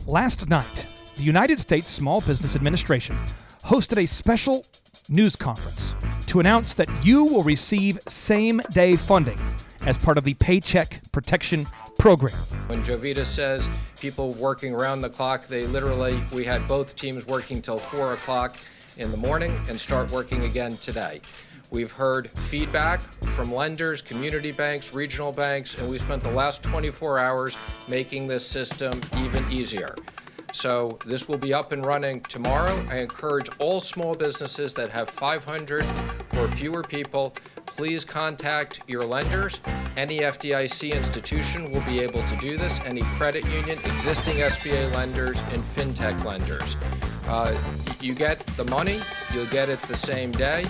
Last night, the United States Small Business Administration hosted a special news conference to announce that you will receive same-day funding as part of the Paycheck Protection Program. When Jovita says people working around the clock, we had both teams working till 4 o'clock in the morning and start working again today. We've heard feedback from lenders, community banks, regional banks, and we spent the last 24 hours making this system even easier. So this will be up and running tomorrow. I encourage all small businesses that have 500 or fewer people, please contact your lenders. Any FDIC institution will be able to do this, any credit union, existing SBA lenders, and fintech lenders. You get the money, you'll get it the same day.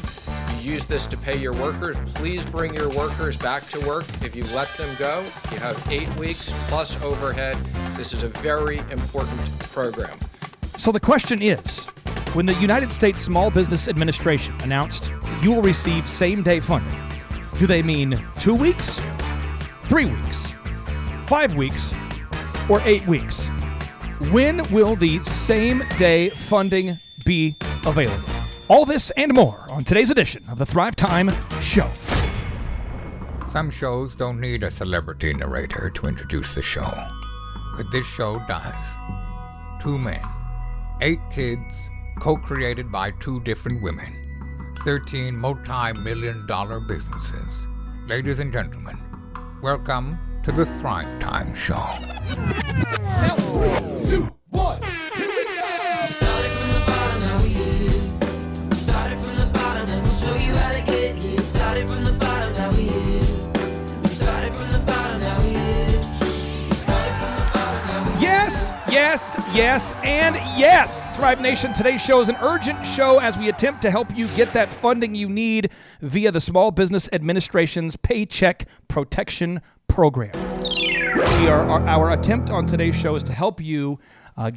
You use this to pay your workers. Please bring your workers back to work. If you let them go, you have 8 weeks plus overhead. This is a very important program. So the question is, when the United States Small Business Administration announced you will receive same-day funding, do they mean 2 weeks, 3 weeks, 5 weeks, or 8 weeks? When will the same-day funding be available? All this and more on today's edition of the Thrive Time Show. Some shows don't need a celebrity narrator to introduce the show, but this show does. 2 men, 8 kids, co-created by 2 different women, 13 multi-million-dollar businesses. Ladies and gentlemen, welcome to the Thrive Time Show. 3, 2, 1, here we go! Started from the bottom, now we here. Started from the bottom, and we'll show you how to get here. Started from the bottom, now we here. We started from the bottom, now we here. Started from the bottom, now we here. Yes, yes, yes, and yes! Thrive Nation, today's show is an urgent show as we attempt to help you get that funding you need via the Small Business Administration's Paycheck Protection Program. Our attempt on today's show is to help you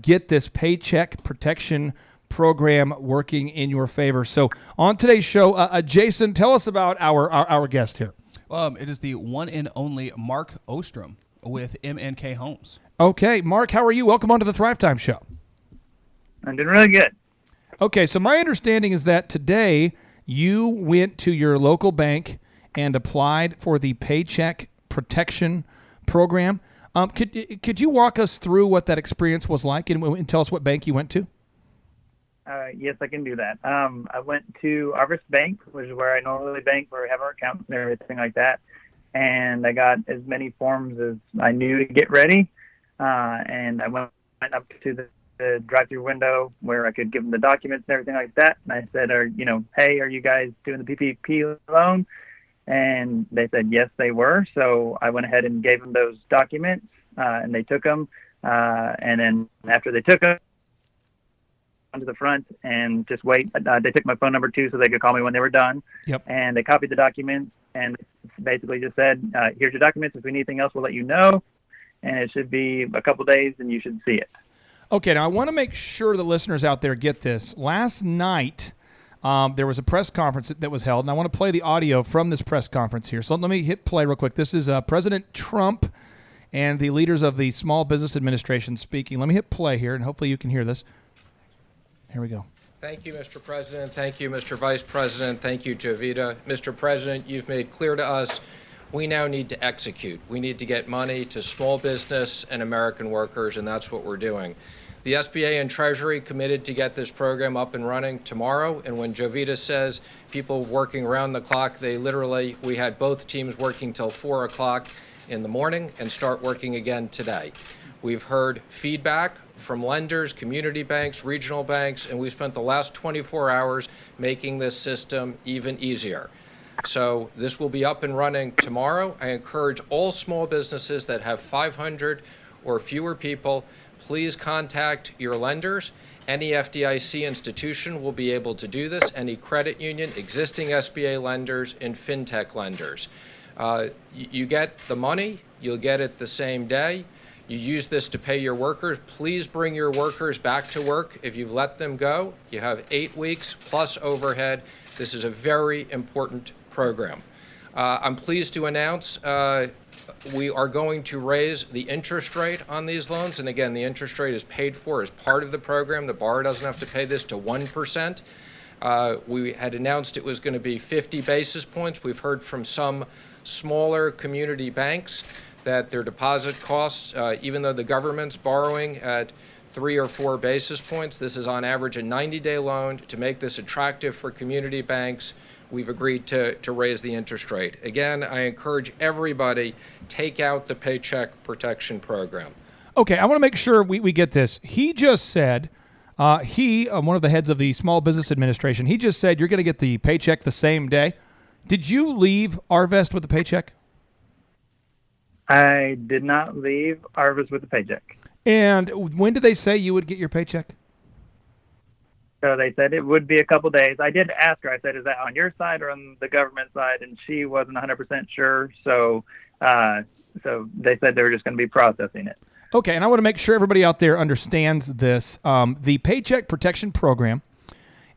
get this Paycheck Protection Program working in your favor. So on today's show, Jason, tell us about our guest here. It is the one and only Mark Ostrom with M&K Homes. Okay, Mark, how are you? Welcome onto the Thrive Time Show. I'm doing really good. Okay, so my understanding is that today you went to your local bank and applied for the Paycheck Protection Program. Could you walk us through what that experience was like and tell us what bank you went to? Yes, I can do that. I went to Harvest Bank, which is where I normally bank, where we have our accounts and everything like that. And I got as many forms as I knew to get ready. And I went up to the drive-through window where I could give them the documents and everything like that. And I said, hey, are you guys doing the PPP loan? And they said, yes, they were. So I went ahead and gave them those documents, and they took them. And then after they took them, to the front and just wait. They took my phone number too, so they could call me when they were done. Yep. And they copied the documents and basically just said, here's your documents. If we need anything else, we'll let you know. And it should be a couple days and you should see it. Okay, now I want to make sure the listeners out there get this. Last night, there was a press conference that was held, and I want to play the audio from this press conference here. So let me hit play real quick. This is President Trump and the leaders of the Small Business Administration speaking. Let me hit play here, and hopefully you can hear this. Here we go. Thank you, Mr. President. Thank you, Mr. Vice President. Thank you, Jovita. Mr. President, you've made clear to us we now need to execute. We need to get money to small business and American workers, and that's what we're doing. The SBA and Treasury committed to get this program up and running tomorrow, and when Jovita says people working around the clock, we had both teams working till 4 o'clock in the morning and start working again today. We've heard feedback from lenders, community banks, regional banks, and we spent the last 24 hours making this system even easier. So this will be up and running tomorrow. I encourage all small businesses that have 500 or fewer people, please contact your lenders. Any FDIC institution will be able to do this, any credit union, existing SBA lenders, and fintech lenders. You get the money, you'll get it the same day. You use this to pay your workers. Please bring your workers back to work. If you've let them go, you have 8 weeks plus overhead. This is a very important program. I'm pleased to announce we are going to raise the interest rate on these loans. And again, the interest rate is paid for as part of the program. The borrower doesn't have to pay this to 1%. We had announced it was going to be 50 basis points. We've heard from some smaller community banks that their deposit costs, even though the government's borrowing at 3 or 4 basis points, this is on average a 90-day loan. To make this attractive for community banks, we've agreed to raise the interest rate. Again, I encourage everybody, take out the Paycheck Protection Program. Okay, I want to make sure we get this. He just said, one of the heads of the Small Business Administration, he just said you're going to get the paycheck the same day. Did you leave Arvest with the paycheck? I did not leave Arvest with a paycheck. And when did they say you would get your paycheck? So they said it would be a couple days. I did ask her. I said, is that on your side or on the government side? And she wasn't 100% sure. So they said they were just going to be processing it. Okay, and I want to make sure everybody out there understands this. The Paycheck Protection Program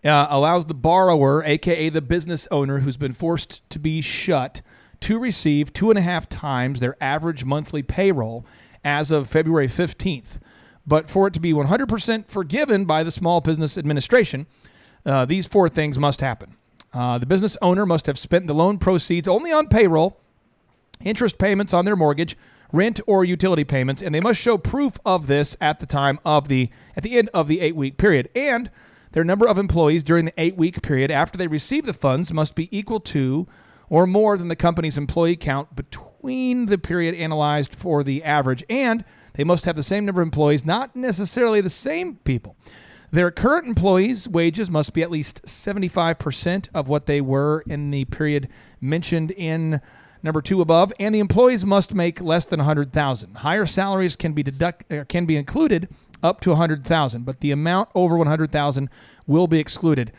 allows the borrower, a.k.a. the business owner who's been forced to be shut, to receive 2.5 times their average monthly payroll as of February 15th. But for it to be 100% forgiven by the Small Business Administration, these 4 things must happen. The business owner must have spent the loan proceeds only on payroll, interest payments on their mortgage, rent or utility payments, and they must show proof of this at the end of the 8-week period. And their number of employees during the 8-week period after they receive the funds must be equal to or more than the company's employee count between the period analyzed for the average, and they must have the same number of employees, not necessarily the same people. Their current employees' wages must be at least 75% of what they were in the period mentioned in number 2 above, and the employees must make less than $100,000. Higher salaries can be included up to $100,000, but the amount over $100,000 will be excluded.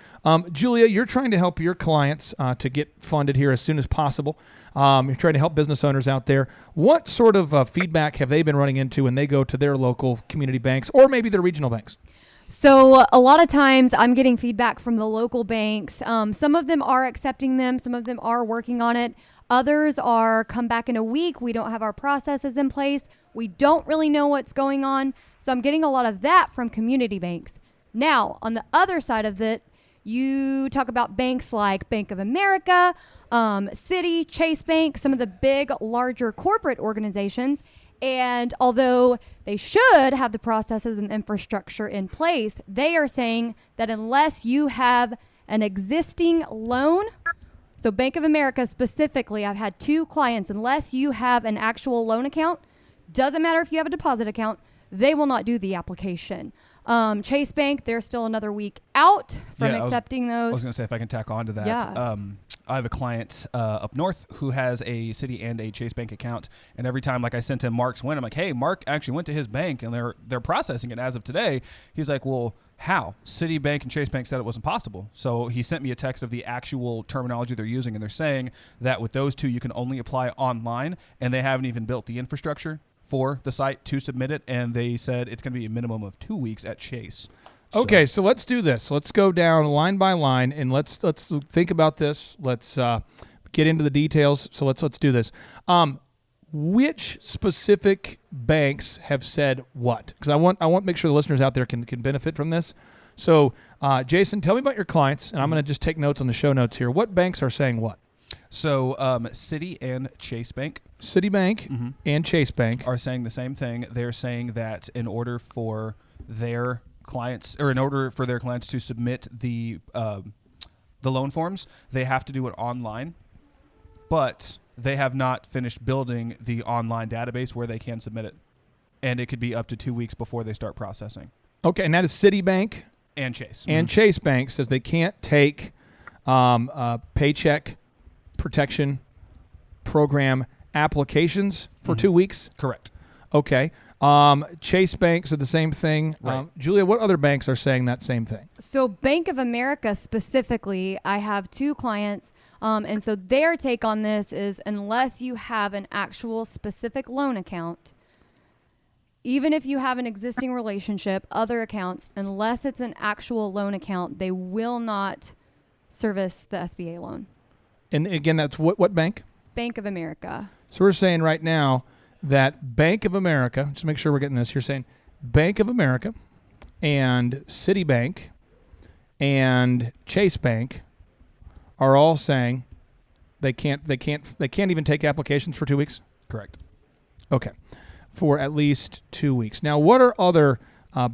Julia, you're trying to help your clients to get funded here as soon as possible. You're trying to help business owners out there. What sort of feedback have they been running into when they go to their local community banks or maybe their regional banks? So a lot of times I'm getting feedback from the local banks. Some of them are accepting them. Some of them are working on it. Others are come back in a week. We don't have our processes in place. We don't really know what's going on. So I'm getting a lot of that from community banks. Now, on the other side of it, you talk about banks like Bank of America, Citi, Chase Bank, some of the big, larger corporate organizations. And although they should have the processes and infrastructure in place, they are saying that unless you have an existing loan, so Bank of America specifically, I've had 2 clients, unless you have an actual loan account, doesn't matter if you have a deposit account, they will not do the application. Chase Bank, they're still another week out from accepting those. I was going to say, if I can tack on to that. Yeah. I have a client up north who has a Citi and a Chase Bank account, and every time, like, I sent him Mark's win, I'm like, hey, Mark actually went to his bank, and they're processing it as of today. He's like, well, how? Citibank and Chase Bank said it wasn't possible. So he sent me a text of the actual terminology they're using, and they're saying that with those 2, you can only apply online, and they haven't even built the infrastructure for the site to submit it, and they said it's going to be a minimum of 2 weeks at Chase. Okay, so let's do this. Let's go down line by line, and let's think about this. Let's get into the details. So let's do this. Which specific banks have said what? Because I want to make sure the listeners out there can benefit from this. So, Jason, tell me about your clients, and I'm going to just take notes on the show notes here. What banks are saying what? So Citi and Chase Bank. Citibank and Chase Bank are saying the same thing. They're saying that in order for their clients to submit the loan forms, they have to do it online, but they have not finished building the online database where they can submit it, and it could be up to 2 weeks before they start processing. Okay, and that is Citibank and Chase. And Chase Bank says they can't take Paycheck Protection Program applications for 2 weeks? Correct. Okay. Chase Bank said the same thing. Right. Julia, what other banks are saying that same thing? So Bank of America specifically, I have 2 clients, and so their take on this is unless you have an actual specific loan account, even if you have an existing relationship, other accounts, unless it's an actual loan account, they will not service the SBA loan. And again, that's what bank? Bank of America. So we're saying right now that Bank of America, just make sure we're getting this, you're saying Bank of America and Citibank and Chase Bank are all saying they can't even take applications for 2 weeks? Correct. Okay. For at least 2 weeks. Now, what are other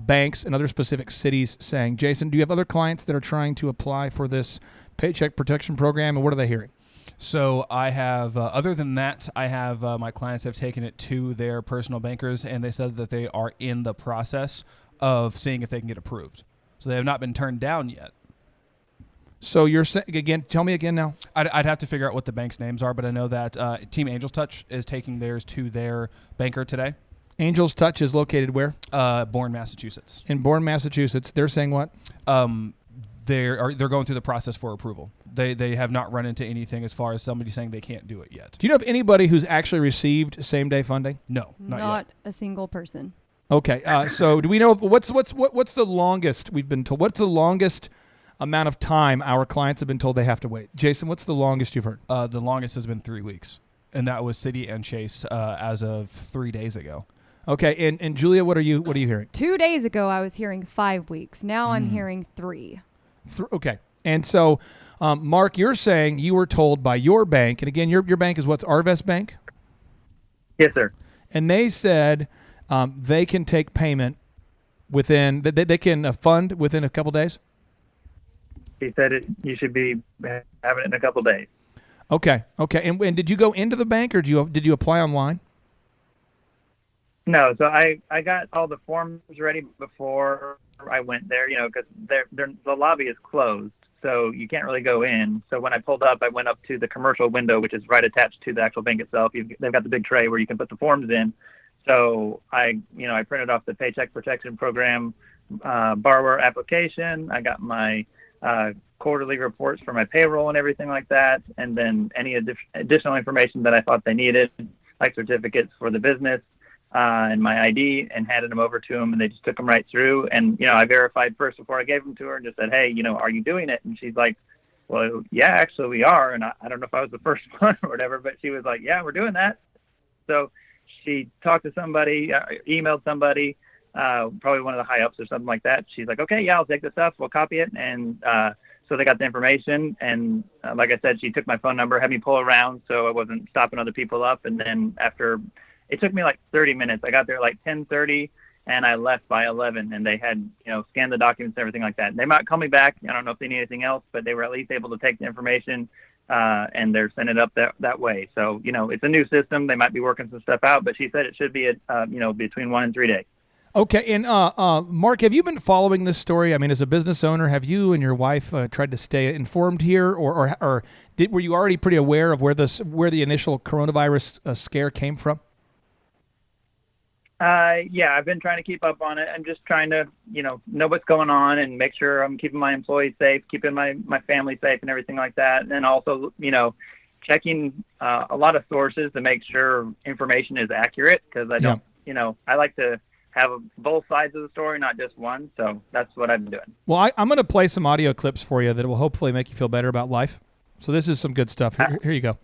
banks and other specific cities saying? Jason, do you have other clients that are trying to apply for this Paycheck Protection Program, and what are they hearing? So I have, other than that, I have my clients have taken it to their personal bankers, and they said that they are in the process of seeing if they can get approved. So they have not been turned down yet. So you're saying, again, tell me again now. I'd have to figure out what the bank's names are, but I know that Team Angels Touch is taking theirs to their banker today. Angels Touch is located where? Bourne, Massachusetts. In Bourne, Massachusetts. They're saying what? They're going through the process for approval. They have not run into anything as far as somebody saying they can't do it yet. Do you know of anybody who's actually received same-day funding? No, not Not yet. a single person. Okay. So do we know what's the longest we've been told? What's the longest amount of time our clients have been told they have to wait? Jason, what's the longest you've heard? The longest has been 3 weeks, and that was Citi and Chase as of 3 days ago. Okay. And Julia, what are you hearing? 2 days ago, I was hearing 5 weeks. Now I'm hearing 3. Okay. And so, Mark, you're saying you were told by your bank, and again, your bank is what's Arvest Bank? Yes, sir. And they said they can take payment within, they can fund within a couple days? He said you should be having it in a couple days. Okay. And did you go into the bank, or did you apply online? No, so I got all the forms ready before I went there, because the lobby is closed, so you can't really go in. So when I pulled up, I went up to the commercial window, which is right attached to the actual bank itself. They've got the big tray where you can put the forms in. So I printed off the Paycheck Protection Program borrower application. I got my quarterly reports for my payroll and everything like that, and then any additional information that I thought they needed, like certificates for the business and my ID, and handed them over to them, and they just took them right through. And I verified first before I gave them to her, and just said, hey, are you doing it? And she's like, well, yeah, actually we are. And I don't know if I was the first one or whatever, but she was like, yeah, we're doing that. So she talked to somebody, emailed somebody, probably one of the high ups or something like that. She's like, okay, yeah, I'll take this stuff. We'll copy it. And so they got the information. And like I said, she took my phone number, had me pull around so I wasn't stopping other people up. And then after, it took me like 30 minutes. I got there like 10:30 and I left by 11, and they had, scanned the documents and everything like that. And they might call me back. I don't know if they need anything else, but they were at least able to take the information and they're sending it up that way. So, it's a new system. They might be working some stuff out, but she said it should be between 1 and 3 days. Okay, and Mark, have you been following this story? I mean, as a business owner, have you and your wife tried to stay informed here, or were you already pretty aware of where the initial coronavirus scare came from? Yeah, I've been trying to keep up on it. I'm just trying to, know what's going on and make sure I'm keeping my employees safe, keeping my family safe and everything like that. And then also, checking a lot of sources to make sure information is accurate, because I don't, I like to have both sides of the story, not just one. So that's what I've been doing. Well, I'm going to play some audio clips for you that will hopefully make you feel better about life. So this is some good stuff. Here you go.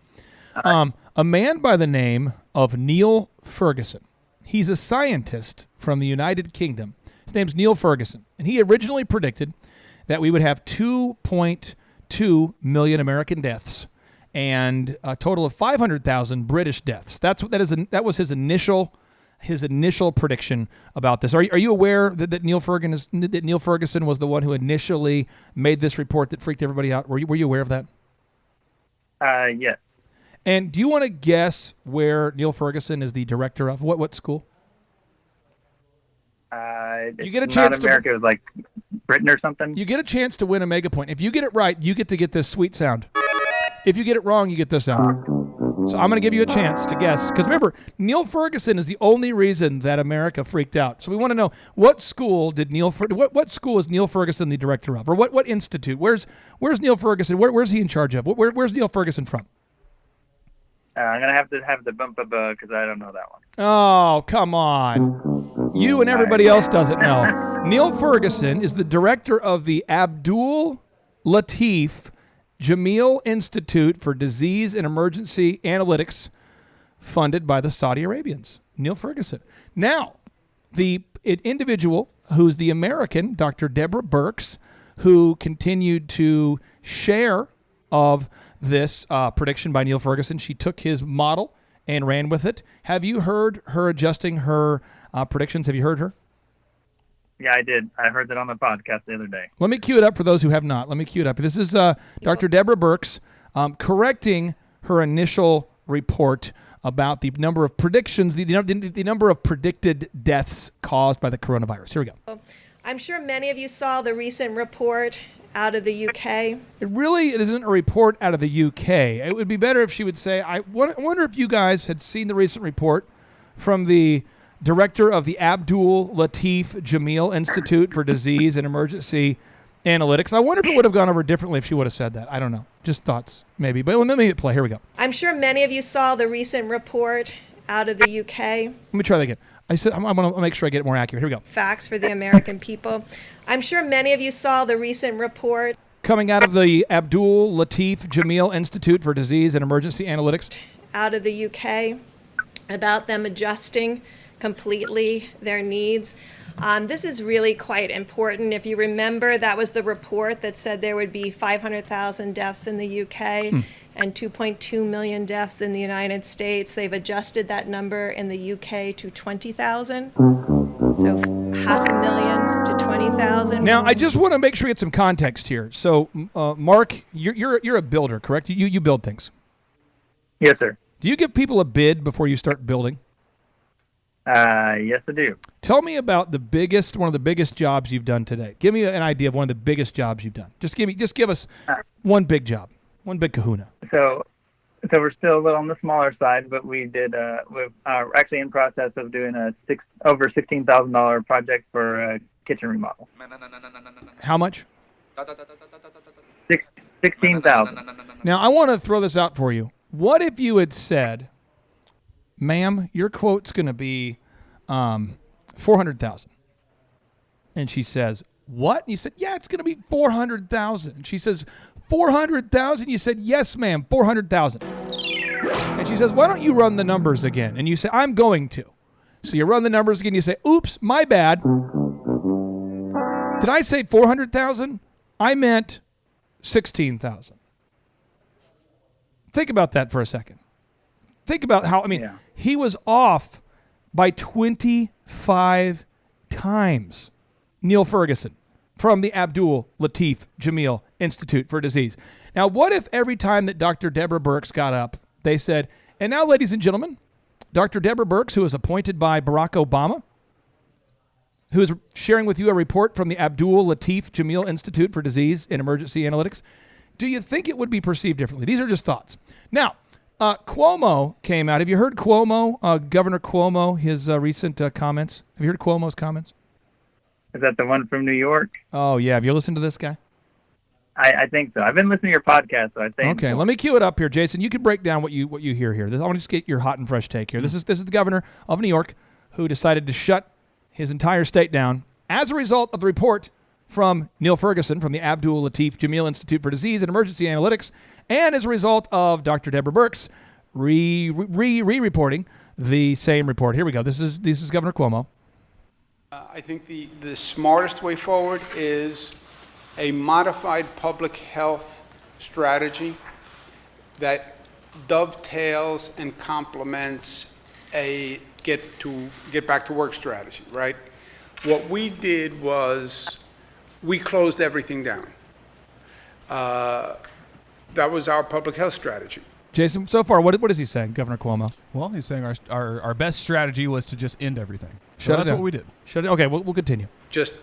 A man by the name of Neil Ferguson. He's a scientist from the United Kingdom. His name's Neil Ferguson. And he originally predicted that we would have 2.2 million American deaths and a total of 500,000 British deaths. That was his initial prediction about this. Are you aware that Neil Ferguson was the one who initially made this report that freaked everybody out? Were you aware of that? Yes. And do you want to guess where Neil Ferguson is the director of? What school? You get a chance to America. It was like Britain or something. You get a chance to win a mega point. If you get it right, you get to get this sweet sound. If you get it wrong, you get this sound. So I'm going to give you a chance to guess. Because remember, Neil Ferguson is the only reason that America freaked out. So we want to know, what school did what school is Neil Ferguson the director of? Or what institute? Where's Neil Ferguson? Where's he in charge of? Where's Neil Ferguson from? I'm going to have the bump because I don't know that one. Oh, come on. You and everybody else doesn't know. Neil Ferguson is the director of the Abdul Latif Jameel Institute for Disease and Emergency Analytics funded by the Saudi Arabians, Neil Ferguson. Now, the individual who's the American, Dr. Deborah Birx, who continued to share of this prediction by Neil Ferguson. She took his model and ran with it. Have you heard her adjusting her predictions? Have you heard her? Yeah, I did. I heard that on the podcast the other day. Let me cue it up for those who have not. Let me cue it up. This is Dr. Deborah Birx correcting her initial report about the number of predictions, the number of predicted deaths caused by the coronavirus. Here we go. I'm sure many of you saw the recent report out of the UK. It really isn't a report out of the UK. It would be better if she would say, I wonder if you guys had seen the recent report from the director of the Abdul Latif Jameel Institute for Disease and Emergency Analytics. I wonder if it would have gone over differently if she would have said that. I don't know. Just thoughts, maybe. But let me hit play. Here we go. I'm sure many of you saw the recent report out of the UK. Let me try that again. I said I'm going to make sure I get it more accurate. Here we go. Facts for the American people. I'm sure many of you saw the recent report coming out of the Abdul Latif Jameel Institute for Disease and Emergency Analytics out of the UK about them adjusting completely their needs. This is really quite important. If you remember, that was the report that said there would be 500,000 deaths in the UK and 2.2 million deaths in the United States. They've adjusted that number in the UK to 20,000. So 500,000 to 20,000. Now, I just want to make sure you get some context here. So, Mark, you're a builder, correct? You build things. Yes, sir. Do you give people a bid before you start building? Yes, I do. Tell me about one of the biggest jobs you've done today. Give me an idea of one of the biggest jobs you've done. Just give us one big job, one big kahuna. So we're still a little on the smaller side, but we did. We're actually in process of doing over $16,000 project for a kitchen remodel. How much? 16,000. Now I want to throw this out for you. What if you had said, "Ma'am, your quote's going to be $400,000," and she says, "What?" And you said, "Yeah, it's going to be $400,000." And she says, $400,000? You said, "Yes, ma'am, $400,000." And she says, "Why don't you run the numbers again?" And you say, "I'm going to." So you run the numbers again. You say, "Oops, my bad. Did I say 400,000? I meant 16,000." Think about that for a second. Think about how, he was off by 25 times. Neil Ferguson from the Abdul Latif Jameel Institute for Disease. Now, what if every time that Dr. Deborah Birx got up, they said, "And now, ladies and gentlemen, Dr. Deborah Birx, who was appointed by Barack Obama, who is sharing with you a report from the Abdul Latif Jameel Institute for Disease and Emergency Analytics." Do you think it would be perceived differently? These are just thoughts. Now, Cuomo came out. Have you heard Cuomo, Governor Cuomo, his recent comments? Have you heard Cuomo's comments? Is that the one from New York? Oh, yeah. Have you listened to this guy? I think so. I've been listening to your podcast, so I think. Okay, let me cue it up here, Jason. You can break down what you hear here. I want to just get your hot and fresh take here. This is the governor of New York who decided to shut his entire state down as a result of the report from Neil Ferguson from the Abdul Latif Jameel Institute for Disease and Emergency Analytics, and as a result of Dr. Deborah Birx re-reporting the same report. Here we go. This is Governor Cuomo. I think the smartest way forward is a modified public health strategy that dovetails and complements a get back to work strategy, right? What we did was we closed everything down. That was our public health strategy. Jason, so far, what is he saying, Governor Cuomo? Well, he's saying our best strategy was to just end everything. So that's what we did. Okay, we'll continue. Just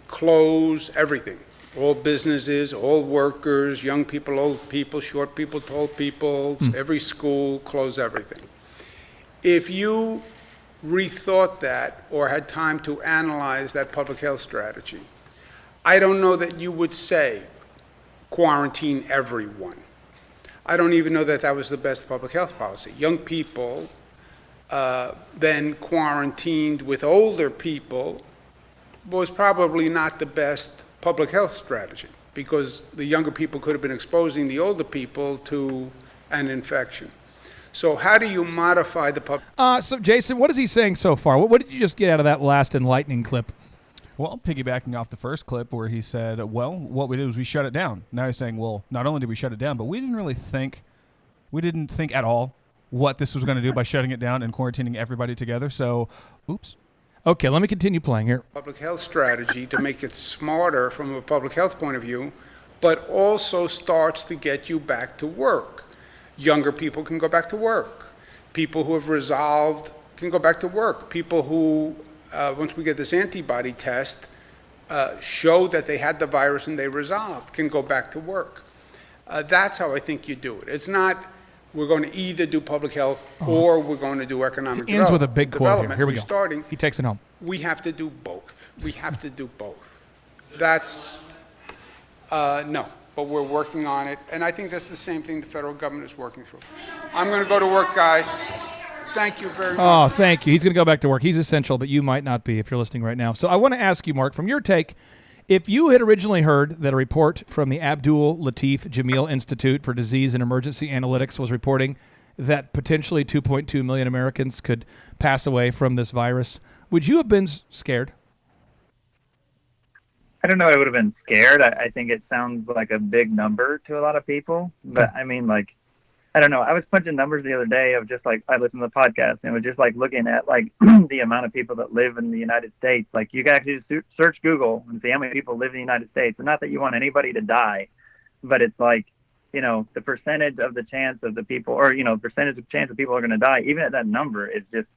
close everything. All businesses, all workers, young people, old people, short people, tall people, every school, close everything. If you rethought that or had time to analyze that public health strategy, I don't know that you would say quarantine everyone. I don't even know that was the best public health policy. Young people then quarantined with older people was probably not the best public health strategy because the younger people could have been exposing the older people to an infection. So how do you modify the public? So, Jason, what is he saying so far? What did you just get out of that last enlightening clip? Well, piggybacking off the first clip where he said, well, what we did was we shut it down. Now he's saying, well, not only did we shut it down, but we didn't think at all what this was going to do by shutting it down and quarantining everybody together. So, oops. Okay, let me continue playing here. Public health strategy to make it smarter from a public health point of view, but also starts to get you back to work. Younger people can go back to work. People who have resolved can go back to work. People who, once we get this antibody test, show that they had the virus and they resolved, can go back to work. That's how I think you do it. It's not we're going to either do public health or we're going to do economic He ends with a big quote here. Here we go. Starting, he takes it home. we have to do both. We have to do both. That's, no, but we're working on it. And I think that's the same thing the federal government is working through. I'm going to go to work, guys. Thank you very much. Oh, thank you. He's going to go back to work. He's essential, but you might not be if you're listening right now. So I want to ask you, Mark, from your take, if you had originally heard that a report from the Abdul Latif Jameel Institute for Disease and Emergency Analytics was reporting that potentially 2.2 million Americans could pass away from this virus, would you have been scared? I don't know. I would have been scared. I think it sounds like a big number to a lot of people. But I mean, like, I don't know. I was punching numbers the other day of just like, I listened to the podcast and it was just like looking at like the amount of people that live in the United States. Like you can actually just search Google and see how many people live in the United States. And not that you want anybody to die, but it's like, you know, the percentage of the chance of the people, or, you know, percentage of chance of people are going to die, even at that number, is just,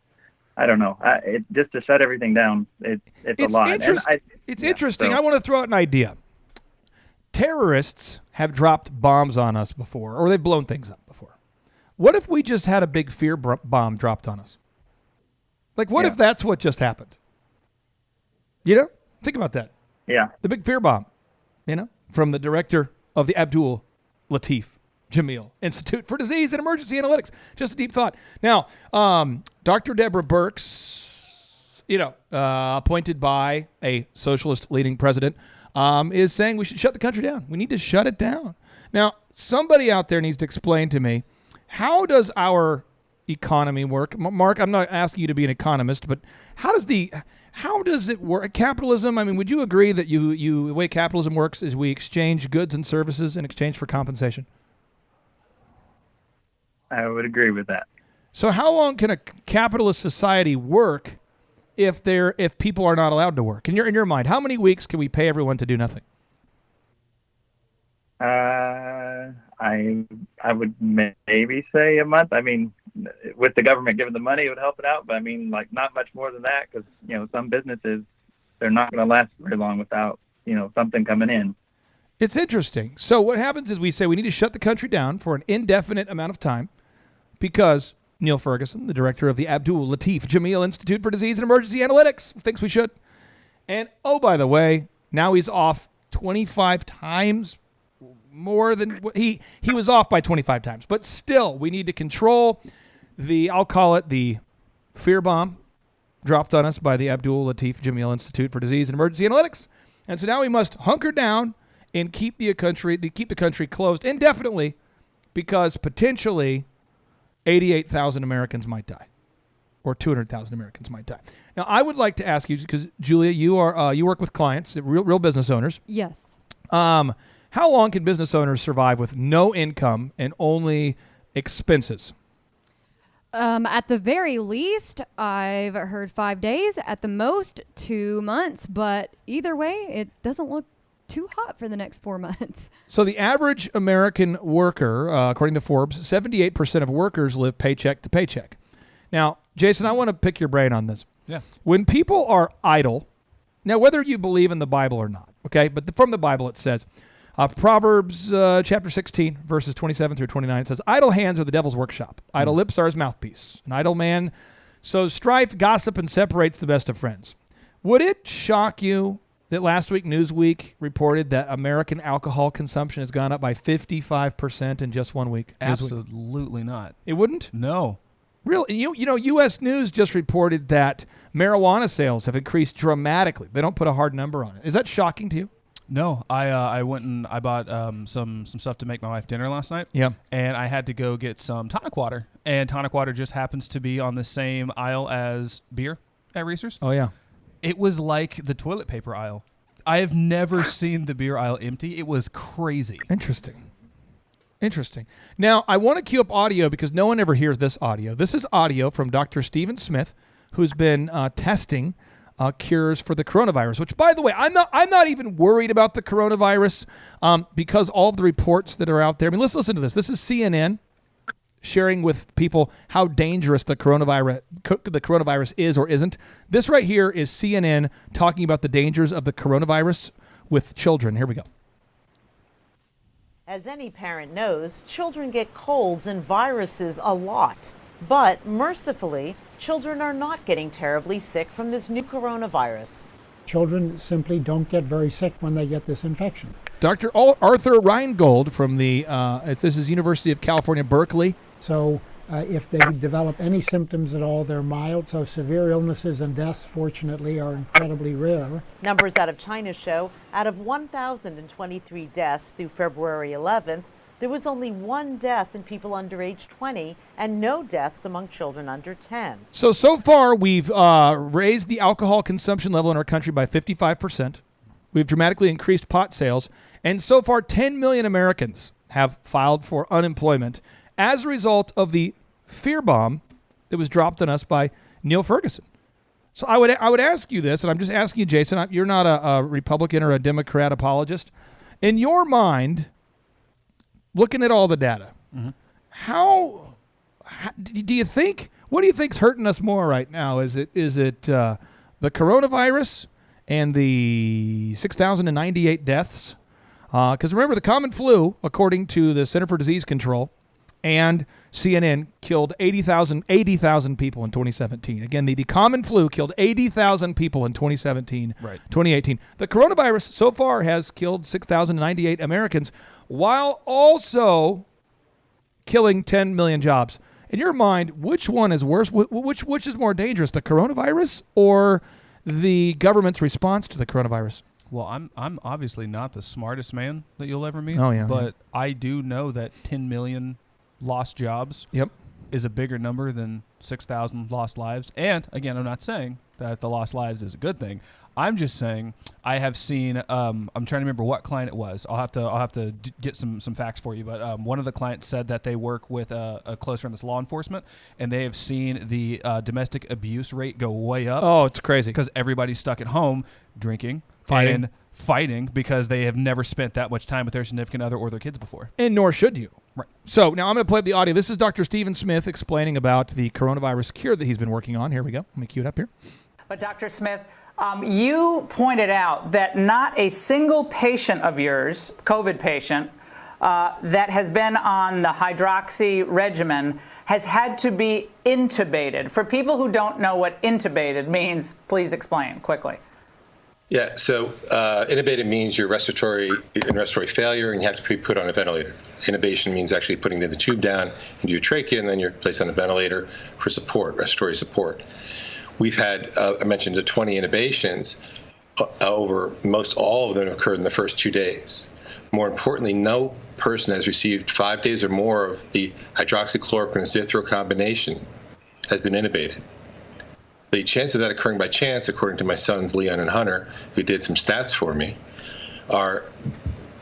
I don't know. It's just to shut everything down. It's a lot. It's interesting. I want to throw out an idea. Terrorists have dropped bombs on us before, or they've blown things up before. What if we just had a big fear bomb dropped on us? Like, what if that's what just happened? You know? Think about that. Yeah. The big fear bomb, you know, from the director of the Abdul Latif Jameel Institute for Disease and Emergency Analytics. Just a deep thought. Now, Dr. Deborah Birx, you know, appointed by a socialist leading president, is saying we should shut the country down. We need to shut it down. Now, somebody out there needs to explain to me, how does our economy work? Mark, I'm not asking you to be an economist, but how does it work? Capitalism, I mean, would you agree that the way capitalism works is we exchange goods and services in exchange for compensation? I would agree with that. So how long can a capitalist society work if people are not allowed to work? In your mind, how many weeks can we pay everyone to do nothing? I would maybe say a month. I mean, with the government giving the money, it would help it out. But I mean, like, not much more than that, because, you know, some businesses, they're not going to last very long without, you know, something coming in. It's interesting. So what happens is we say we need to shut the country down for an indefinite amount of time because Neil Ferguson, the director of the Abdul Latif Jameel Institute for Disease and Emergency Analytics, thinks we should. And, oh, by the way, now he's off 25 times more than he was off by 25 times. But still, we need to control I'll call it the fear bomb dropped on us by the Abdul Latif Jameel Institute for Disease and Emergency Analytics. And so now we must hunker down and keep the country closed indefinitely, because potentially 88,000 Americans might die, or 200,000 Americans might die. Now, I would like to ask you, because Julia, you work with clients, real business owners. Yes. How long can business owners survive with no income and only expenses? At the very least, I've heard 5 days. At the most, 2 months. But either way, it doesn't look too hot for the next 4 months. So the average American worker, according to Forbes, 78% of workers live paycheck to paycheck. Now, Jason, I want to pick your brain on this. Yeah. When people are idle, now whether you believe in the Bible or not, okay, but from the Bible it says, Proverbs chapter 16, verses 27 through 29, it says, idle hands are the devil's workshop. Idle lips are his mouthpiece. An idle man sows strife, gossip, and separates the best of friends. Would it shock you that last week Newsweek reported that American alcohol consumption has gone up by 55% in just 1 week? Absolutely not. It wouldn't? No. Really? You know, U.S. News just reported that marijuana sales have increased dramatically. They don't put a hard number on it. Is that shocking to you? No, I went and I bought some stuff to make my wife dinner last night. Yeah. And I had to go get some tonic water. And tonic water just happens to be on the same aisle as beer at Reese's. Oh, yeah. It was like the toilet paper aisle. I have never seen the beer aisle empty. It was crazy. Interesting. Now, I want to cue up audio because no one ever hears this audio. This is audio from Dr. Stephen Smith, who's been testing cures for the coronavirus, which, by the way, I'm not even worried about the coronavirus because all of the reports that are out there. I mean, let's listen to this. This is CNN sharing with people how dangerous the coronavirus is or isn't. This right here is CNN talking about the dangers of the coronavirus with children. Here we go. As any parent knows, children get colds and viruses a lot. But mercifully, children are not getting terribly sick from this new coronavirus. Children simply don't get very sick when they get this infection. Dr. Arthur Reingold from this is University of California, Berkeley. So if they develop any symptoms at all, they're mild. So severe illnesses and deaths, fortunately, are incredibly rare. Numbers out of China show out of 1,023 deaths through February 11th, there was only one death in people under age 20 and no deaths among children under 10. So far, we've raised the alcohol consumption level in our country by 55%. We've dramatically increased pot sales. And so far, 10 million Americans have filed for unemployment as a result of the fear bomb that was dropped on us by Neil Ferguson. So I would ask you this, and I'm just asking you, Jason, you're not a Republican or a Democrat apologist. In your mind, looking at all the data, how do you think, what do you think's hurting us more right now? Is it the coronavirus and the 6,098 deaths? Because remember, the common flu, according to the Center for Disease Control and CNN, killed 80,000 people in 2017. Again, the common flu killed 80,000 people in 2017, Right. 2018. The coronavirus so far has killed 6,098 Americans while also killing 10 million jobs. In your mind, which one is worse? Which is more dangerous, the coronavirus or the government's response to the coronavirus? Well, I'm obviously not the smartest man that you'll ever meet. Oh, yeah, But I do know that 10 million lost jobs is a bigger number than 6,000 lost lives. And again, I'm not saying that the lost lives is a good thing. I'm just saying I have seen. I'm trying to remember what client it was. I'll have to get some facts for you. But one of the clients said that they work with a close friend that's law enforcement, and they have seen the domestic abuse rate go way up. Oh, it's crazy because everybody's stuck at home drinking, fighting because they have never spent that much time with their significant other or their kids before. And nor should you. Right. So now I'm going to play up the audio. This is Dr. Stephen Smith explaining about the coronavirus cure that he's been working on. Here we go. Let me cue it up here. But Dr. Smith, you pointed out that not a single patient of yours, COVID patient, that has been on the hydroxy regimen has had to be intubated. For people who don't know what intubated means, please explain quickly. Yeah, so intubated means you're in respiratory failure and you have to be put on a ventilator. Intubation means actually putting the tube down into your trachea and then you're placed on a ventilator for support, respiratory support. We've had, I mentioned, the 20 intubations. Over most all of them occurred in the first 2 days. More importantly, no person has received 5 days or more of the hydroxychloroquine and zithro combination has been intubated. The chance of that occurring by chance, according to my sons Leon and Hunter, who did some stats for me, are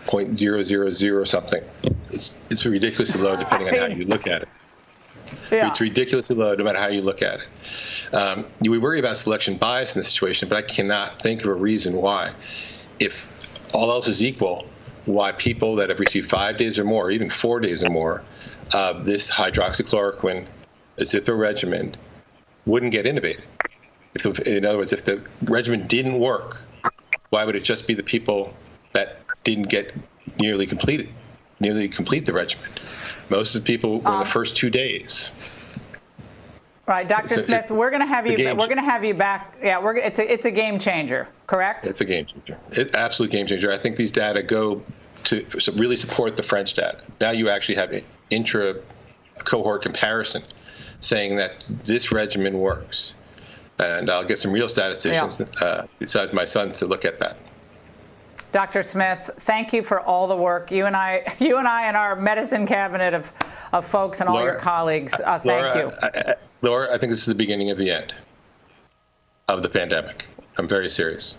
0.000 something. It's ridiculously low depending on how you look at it. Yeah. It's ridiculously low no matter how you look at it. We worry about selection bias in this situation, but I cannot think of a reason why, if all else is equal, why people that have received 5 days or more, or even 4 days or more, of this hydroxychloroquine, zithro regimen, wouldn't get intubated. In other words, if the regimen didn't work, why would it just be the people that didn't nearly complete the regimen? Most of the people were in the first 2 days. Right, Dr. Smith, we're going to have you back. Yeah, it's a game changer, correct? It's a game changer. It's absolute game changer. I think these data go to really support the French data. Now you actually have an intra-cohort comparison saying that this regimen works. And I'll get some real statisticians besides my sons to look at that. Dr. Smith, thank you for all the work. You and I and our medicine cabinet of folks and all Laura, your colleagues, thank you. Laura, I think this is the beginning of the end of the pandemic. I'm very serious.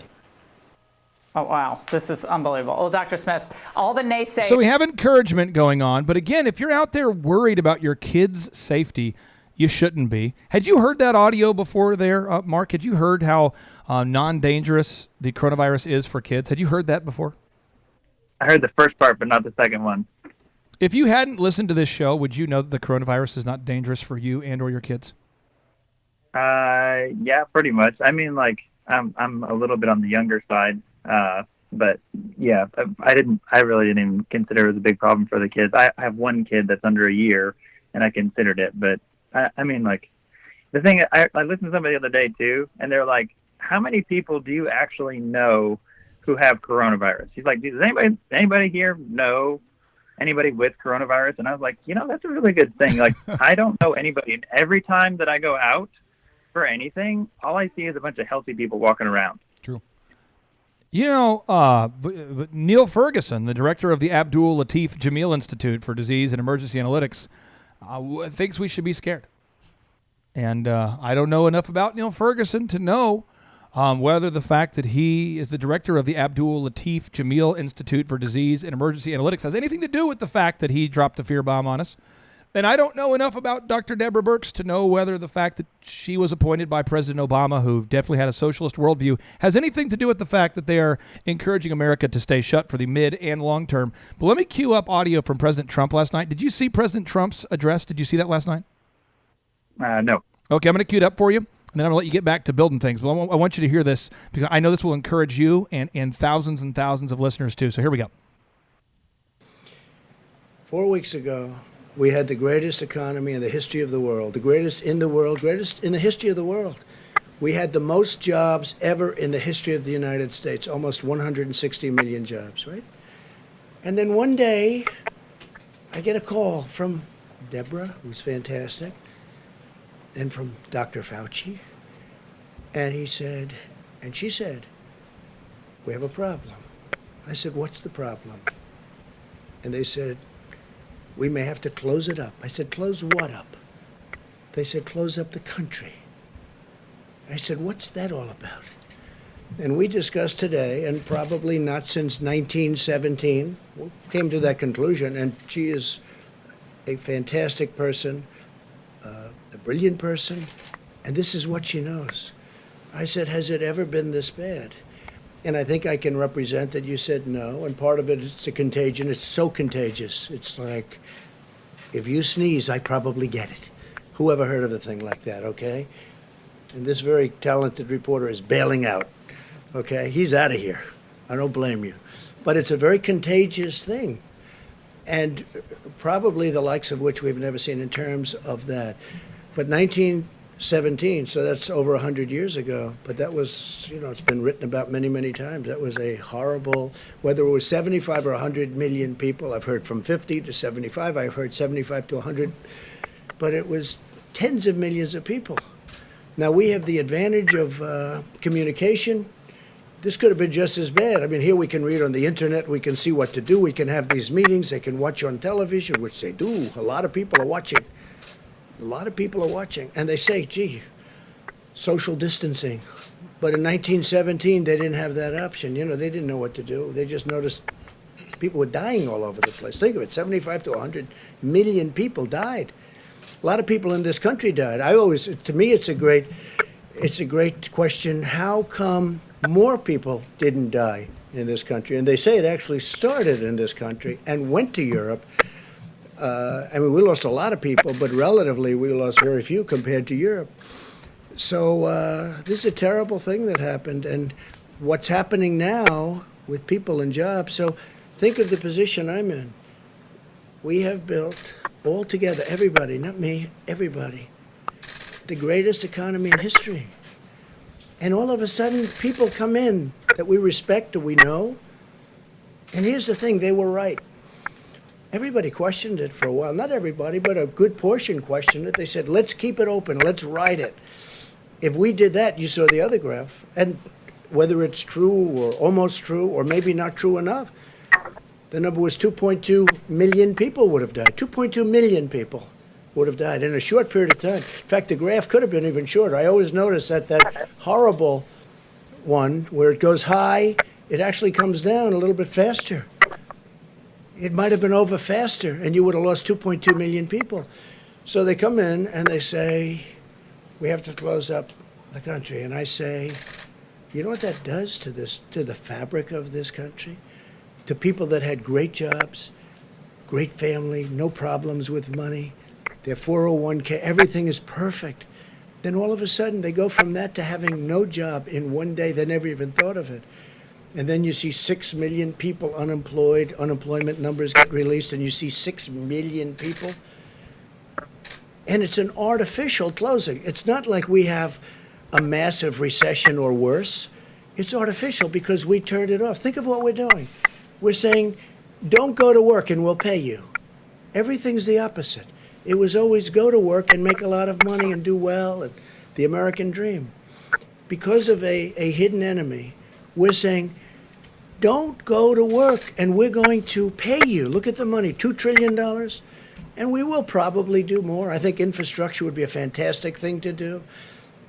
Oh, wow. This is unbelievable. Well, Dr. Smith, all the naysayers. So we have encouragement going on. But again, if you're out there worried about your kids' safety, you shouldn't be. Had you heard that audio before there, Mark? Had you heard how non-dangerous the coronavirus is for kids? Had you heard that before? I heard the first part, but not the second one. If you hadn't listened to this show, would you know that the coronavirus is not dangerous for you and or your kids? Yeah, pretty much. I mean, like, I'm a little bit on the younger side, but yeah, I really didn't even consider it as a big problem for the kids. I have one kid that's under a year, and I considered it, but I mean, like, the thing, I listened to somebody the other day too, and they're like, how many people do you actually know who have coronavirus? He's like, does anybody here know anybody with coronavirus? And I was like, that's a really good thing. Like, I don't know anybody. And every time that I go out for anything, all I see is a bunch of healthy people walking around. True. Neil Ferguson, the director of the Abdul Latif Jameel Institute for Disease and Emergency Analytics, thinks we should be scared. And I don't know enough about Neil Ferguson to know whether the fact that he is the director of the Abdul Latif Jameel Institute for Disease and Emergency Analytics has anything to do with the fact that he dropped a fear bomb on us. And I don't know enough about Dr. Deborah Birx to know whether the fact that she was appointed by President Obama, who definitely had a socialist worldview, has anything to do with the fact that they are encouraging America to stay shut for the mid and long term. But let me cue up audio from President Trump last night. Did you see President Trump's address? Did you see that last night? No. Okay, I'm going to cue it up for you, and then I'm going to let you get back to building things. But I want you to hear this, because I know this will encourage you and thousands of listeners too. So here we go. 4 weeks ago, we had the greatest economy in the history of the world, the greatest in the world, greatest in the history of the world. We had the most jobs ever in the history of the United States, almost 160 million jobs, right? And then one day, I get a call from Deborah, who's fantastic, and from Dr. Fauci, and she said, we have a problem. I said, what's the problem? And they said, we may have to close it up. I said, close what up? They said, close up the country. I said, what's that all about? And we discussed today, and probably not since 1917, we came to that conclusion, and she is a fantastic person, a brilliant person, and this is what she knows. I said, has it ever been this bad? And I think I can represent that you said no, and part of it is a contagion. It's so contagious. It's like, if you sneeze, I probably get it. Who ever heard of a thing like that, okay? And this very talented reporter is bailing out, okay? He's out of here. I don't blame you. But it's a very contagious thing, and probably the likes of which we've never seen in terms of that. But 1917, so that's over 100 years ago, but that was, it's been written about many, many times. That was a horrible, whether it was 75 or 100 million people, I've heard from 50 to 75, I've heard 75 to 100, but it was tens of millions of people. Now, we have the advantage of communication. This could have been just as bad. I mean, here we can read on the internet, we can see what to do, we can have these meetings, they can watch on television, which they do. A lot of people are watching. A lot of people are watching, and they say, gee, social distancing. But in 1917, they didn't have that option. They didn't know what to do. They just noticed people were dying all over the place. Think of it, 75 to 100 million people died. A lot of people in this country died. To me, it's a great question. How come more people didn't die in this country? And they say it actually started in this country and went to Europe. We lost a lot of people, but relatively we lost very few compared to Europe. So this is a terrible thing that happened, and what's happening now with people and jobs. So think of the position I'm in. We have built all together, everybody, not me, everybody, the greatest economy in history. And all of a sudden, people come in that we respect or we know. And here's the thing, they were right. Everybody questioned it for a while. Not everybody, but a good portion questioned it. They said, let's keep it open. Let's ride it. If we did that, you saw the other graph. And whether it's true or almost true or maybe not true enough, the number was 2.2 million people would have died. 2.2 million people would have died in a short period of time. In fact, the graph could have been even shorter. I always notice that horrible one where it goes high, it actually comes down a little bit faster. It might have been over faster, and you would have lost 2.2 million people. So they come in and they say, we have to close up the country. And I say, you know what that does to the fabric of this country? To people that had great jobs, great family, no problems with money, their 401k, everything is perfect. Then all of a sudden they go from that to having no job in one day. They never even thought of it. And then you see 6 million people unemployed, unemployment numbers get released, and you see 6 million people. And it's an artificial closing. It's not like we have a massive recession or worse. It's artificial because we turned it off. Think of what we're doing. We're saying, don't go to work and we'll pay you. Everything's the opposite. It was always go to work and make a lot of money and do well, and the American dream. Because of a hidden enemy, we're saying, don't go to work and we're going to pay you. Look at the money, $2 trillion. And we will probably do more. I think infrastructure would be a fantastic thing to do.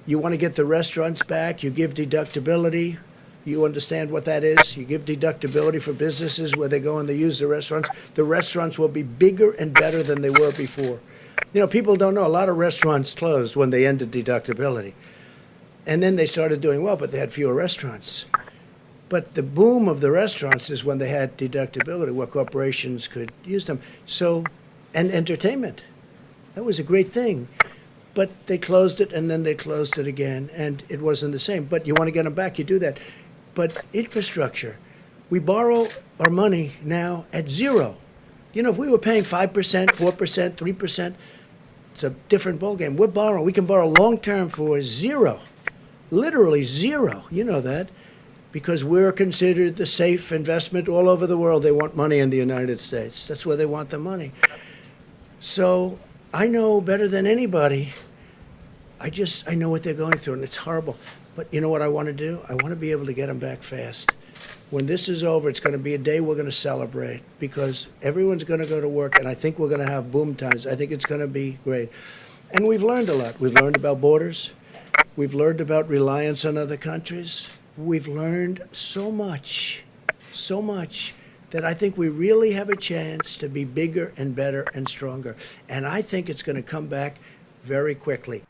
You want to get the restaurants back, you give deductibility. You understand what that is? You give deductibility for businesses where they go and they use the restaurants. The restaurants will be bigger and better than they were before. You know, people don't know. A lot of restaurants closed when they ended deductibility. And then they started doing well, but they had fewer restaurants. But the boom of the restaurants is when they had deductibility, where corporations could use them. So, and entertainment. That was a great thing. But they closed it, and then they closed it again, and it wasn't the same. But you want to get them back, you do that. But infrastructure, we borrow our money now at zero. You know, if we were paying 5%, 4%, 3%, it's a different ballgame. We're borrowing. We can borrow long-term for zero, literally zero. You know that, because we're considered the safe investment all over the world. They want money in the United States. That's where they want the money. So I know better than anybody. I know what they're going through, and it's horrible. But you know what I want to do? I want to be able to get them back fast. When this is over, it's going to be a day we're going to celebrate because everyone's going to go to work, and I think we're going to have boom times. I think it's going to be great. And we've learned a lot. We've learned about borders. We've learned about reliance on other countries. We've learned so much that I think we really have a chance to be bigger and better and stronger. And I think it's going to come back very quickly.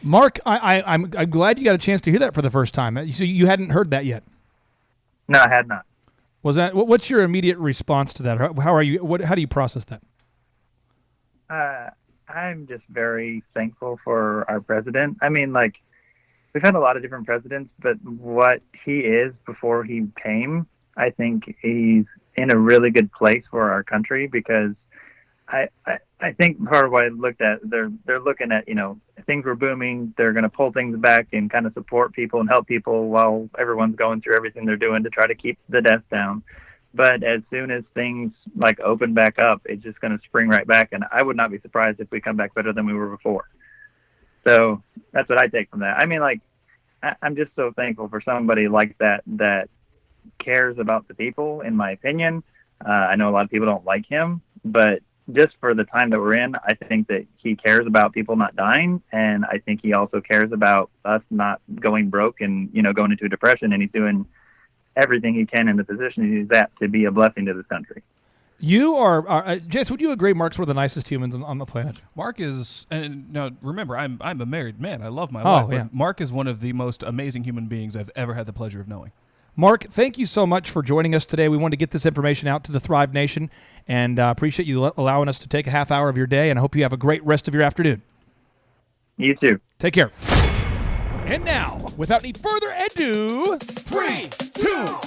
Mark, I'm glad you got a chance to hear that for the first time. So you hadn't heard that yet? No, I had not. What's your immediate response to that? How are you? How do you process that? I'm just very thankful for our president. I mean, like, we've had a lot of different presidents, but what he is before he came, I think he's in a really good place for our country because I think part of what I looked at, they're looking at, you know, things were booming. They're going to pull things back and kind of support people and help people while everyone's going through everything they're doing to try to keep the deaths down. But as soon as things like open back up, it's just going to spring right back. And I would not be surprised if we come back better than we were before. So that's what I take from that. I mean, like, I'm just so thankful for somebody like that cares about the people, in my opinion. I know a lot of people don't like him, but just for the time that we're in, I think that he cares about people not dying, and I think he also cares about us not going broke and, you know, going into a depression, and he's doing everything he can in the position he's at to be a blessing to this country. You are, Jason, would you agree Mark's one of the nicest humans on the planet? Mark is, and now remember, I'm a married man. I love my wife, but Mark is one of the most amazing human beings I've ever had the pleasure of knowing. Mark, thank you so much for joining us today. We wanted to get this information out to the Thrive Nation, and appreciate you allowing us to take a half hour of your day, and I hope you have a great rest of your afternoon. You too. Take care. And now, without any further ado, 3, 2,